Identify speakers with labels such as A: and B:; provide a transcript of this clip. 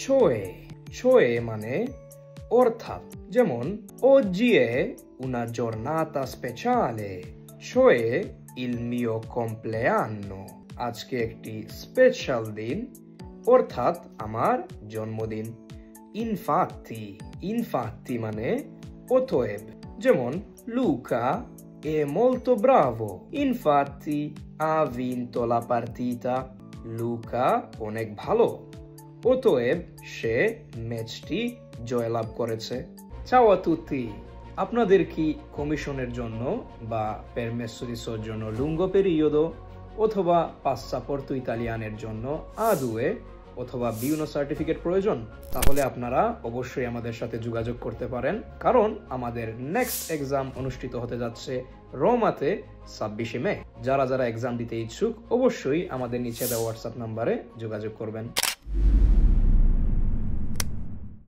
A: cioè cioè মানে অর্থাৎ, যেমন oggi è una giornata speciale, cioè il mio compleanno, আজকে একটি স্পেশাল দিন অর্থাৎ আমার জন্মদিন। infatti infatti মানে অতএব, যেমন Luca è molto bravo, infatti ha vinto la partita, Luca অনেক ভালো অতএব সে ম্যাচটি জয়লাভ করেছে। Ciao a tutti! আপনাদের কি কমিশনের জন্য বা permesso di soggiorno lungo periodo অথবা passaporto italiaনের জন্য A2 অথবা B1 সার্টিফিকেট প্রয়োজন? তাহলে আপনারা অবশ্যই আমাদের সাথে যোগাযোগ করতে পারেন, কারণ আমাদের নেক্সট এক্সাম অনুষ্ঠিত হতে যাচ্ছে রোমাতে 26 মে। যারা যারা এক্সাম দিতে ইচ্ছুক অবশ্যই আমাদের নিচে দেওয়া হোয়াটসঅ্যাপ নাম্বারে যোগাযোগ করবেন।